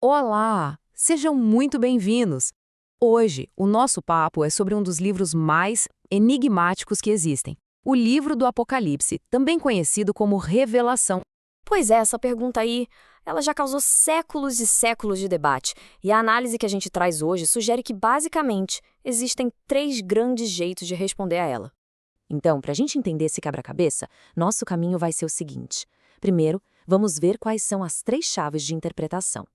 Olá! Sejam muito bem-vindos! Hoje, o nosso papo é sobre um dos livros mais enigmáticos que existem. O livro do Apocalipse, também conhecido como Revelação. Pois é, essa pergunta aí, ela já causou séculos e séculos de debate, e a análise que a gente traz hoje sugere que, basicamente, existem três grandes jeitos de responder a ela. Então, para a gente entender esse quebra-cabeça, nosso caminho vai ser o seguinte. Primeiro, vamos ver quais são as três chaves de interpretação.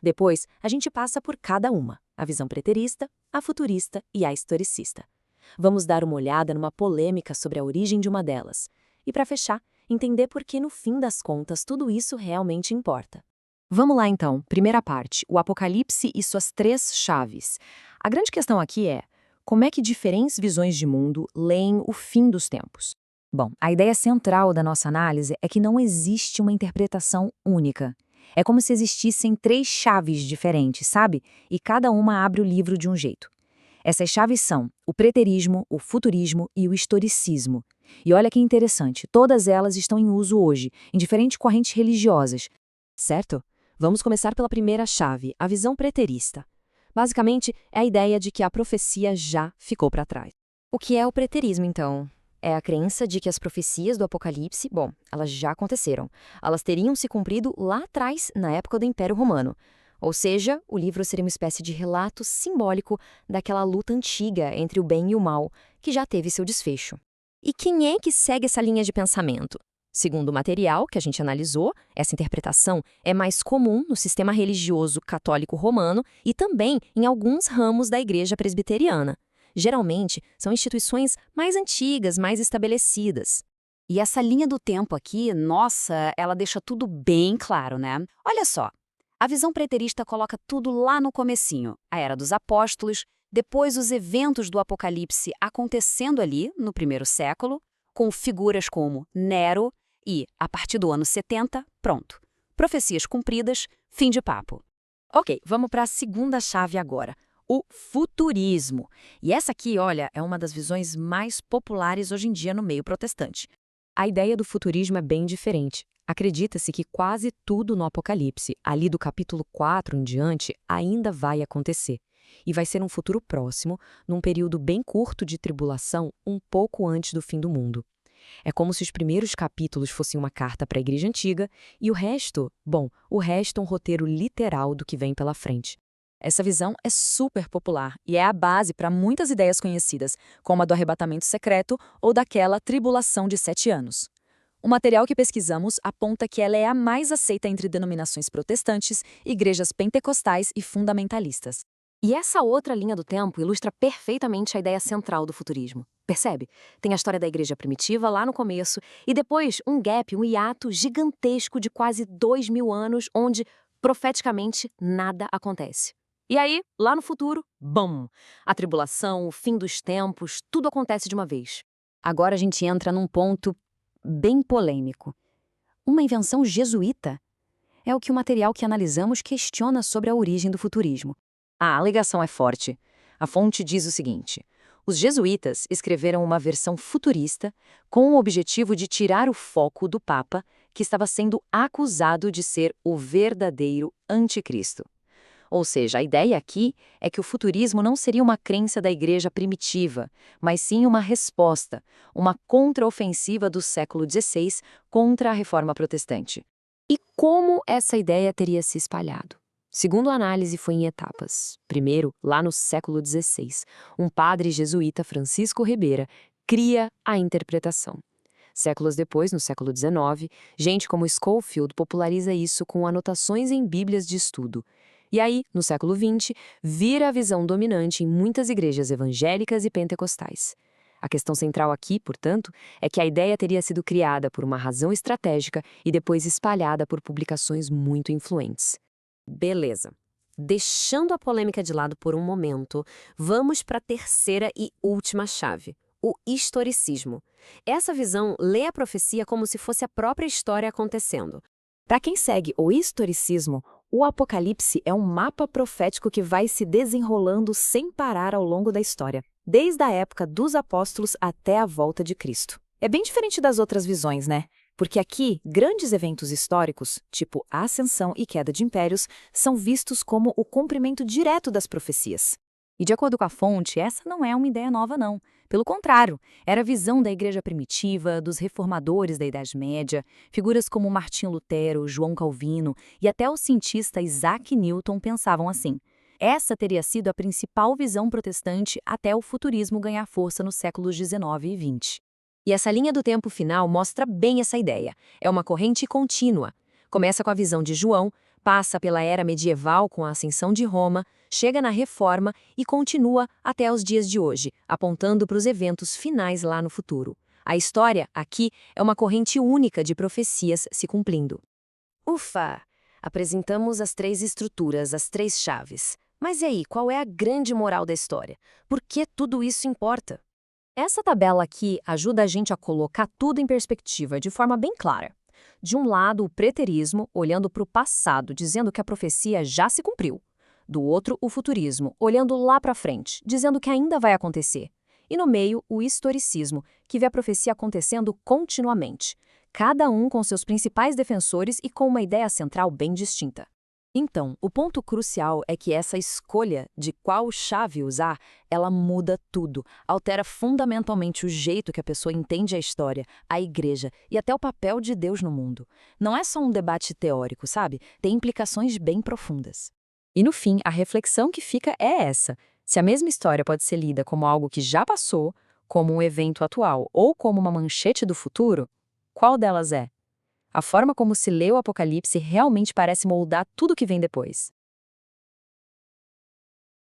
Depois, a gente passa por cada uma, a visão preterista, a futurista e a historicista. Vamos dar uma olhada numa polêmica sobre a origem de uma delas. E para fechar, entender por que, no fim das contas, tudo isso realmente importa. Vamos lá então, primeira parte, o Apocalipse e suas três chaves. A grande questão aqui é: como é que diferentes visões de mundo leem o fim dos tempos? Bom, a ideia central da nossa análise é que não existe uma interpretação única. É como se existissem três chaves diferentes, sabe? E cada uma abre o livro de um jeito. Essas chaves são o preterismo, o futurismo e o historicismo. E olha que interessante, todas elas estão em uso hoje, em diferentes correntes religiosas. Certo? Vamos começar pela primeira chave, a visão preterista. Basicamente, é a ideia de que a profecia já ficou para trás. O que é o preterismo, então? É a crença de que as profecias do Apocalipse, bom, elas já aconteceram. Elas teriam se cumprido lá atrás, na época do Império Romano. Ou seja, o livro seria uma espécie de relato simbólico daquela luta antiga entre o bem e o mal, que já teve seu desfecho. E quem é que segue essa linha de pensamento? Segundo o material que a gente analisou, essa interpretação é mais comum no sistema religioso católico romano e também em alguns ramos da Igreja Presbiteriana. Geralmente, são instituições mais antigas, mais estabelecidas. E essa linha do tempo aqui, nossa, ela deixa tudo bem claro, né? Olha só, a visão preterista coloca tudo lá no comecinho, a Era dos Apóstolos, depois os eventos do Apocalipse acontecendo ali, no primeiro século, com figuras como Nero e, a partir do ano 70, pronto. Profecias cumpridas, fim de papo. Ok, vamos para a segunda chave agora. O futurismo. E essa aqui, olha, é uma das visões mais populares hoje em dia no meio protestante. A ideia do futurismo é bem diferente. Acredita-se que quase tudo no Apocalipse, ali do capítulo 4 em diante, ainda vai acontecer. E vai ser um futuro próximo, num período bem curto de tribulação, um pouco antes do fim do mundo. É como se os primeiros capítulos fossem uma carta para a Igreja Antiga e o resto, bom, o resto é um roteiro literal do que vem pela frente. Essa visão é super popular e é a base para muitas ideias conhecidas, como a do arrebatamento secreto ou daquela tribulação de 7 anos. O material que pesquisamos aponta que ela é a mais aceita entre denominações protestantes, igrejas pentecostais e fundamentalistas. E essa outra linha do tempo ilustra perfeitamente a ideia central do futurismo. Percebe? Tem a história da igreja primitiva lá no começo e depois um gap, um hiato gigantesco de quase 2000 anos onde, profeticamente, nada acontece. E aí, lá no futuro, bum! A tribulação, o fim dos tempos, tudo acontece de uma vez. Agora a gente entra num ponto bem polêmico. Uma invenção jesuíta? É o que o material que analisamos questiona sobre a origem do futurismo. A alegação é forte. A fonte diz o seguinte: os jesuítas escreveram uma versão futurista com o objetivo de tirar o foco do Papa, que estava sendo acusado de ser o verdadeiro anticristo. Ou seja, a ideia aqui é que o futurismo não seria uma crença da igreja primitiva, mas sim uma resposta, uma contraofensiva do século XVI contra a reforma protestante. E como essa ideia teria se espalhado? Segundo a análise, foi em etapas. Primeiro, lá no século XVI, um padre jesuíta, Francisco Ribera, cria a interpretação. Séculos depois, no século XIX, gente como Scofield populariza isso com anotações em bíblias de estudo. E aí, no século XX, vira a visão dominante em muitas igrejas evangélicas e pentecostais. A questão central aqui, portanto, é que a ideia teria sido criada por uma razão estratégica e depois espalhada por publicações muito influentes. Beleza. Deixando a polêmica de lado por um momento, vamos para a terceira e última chave, o historicismo. Essa visão lê a profecia como se fosse a própria história acontecendo. Para quem segue o historicismo, o Apocalipse é um mapa profético que vai se desenrolando sem parar ao longo da história, desde a época dos apóstolos até a volta de Cristo. É bem diferente das outras visões, né? Porque aqui, grandes eventos históricos, tipo a ascensão e queda de impérios, são vistos como o cumprimento direto das profecias. E de acordo com a fonte, essa não é uma ideia nova, não. Pelo contrário, era a visão da igreja primitiva, dos reformadores da Idade Média, figuras como Martinho Lutero, João Calvino e até o cientista Isaac Newton pensavam assim. Essa teria sido a principal visão protestante até o futurismo ganhar força nos séculos XIX e XX. E essa linha do tempo final mostra bem essa ideia. É uma corrente contínua. Começa com a visão de João, passa pela era medieval com a ascensão de Roma, chega na Reforma e continua até os dias de hoje, apontando para os eventos finais lá no futuro. A história, aqui, é uma corrente única de profecias se cumprindo. Ufa! Apresentamos as 3 estruturas, as 3 chaves. Mas e aí, qual é a grande moral da história? Por que tudo isso importa? Essa tabela aqui ajuda a gente a colocar tudo em perspectiva de forma bem clara. De um lado, o preterismo, olhando para o passado, dizendo que a profecia já se cumpriu. Do outro, o futurismo, olhando lá para frente, dizendo que ainda vai acontecer. E no meio, o historicismo, que vê a profecia acontecendo continuamente. Cada um com seus principais defensores e com uma ideia central bem distinta. Então, o ponto crucial é que essa escolha de qual chave usar, ela muda tudo, altera fundamentalmente o jeito que a pessoa entende a história, a igreja e até o papel de Deus no mundo. Não é só um debate teórico, sabe? Tem implicações bem profundas. E no fim, a reflexão que fica é essa. Se a mesma história pode ser lida como algo que já passou, como um evento atual ou como uma manchete do futuro, qual delas é? A forma como se lê o Apocalipse realmente parece moldar tudo que vem depois.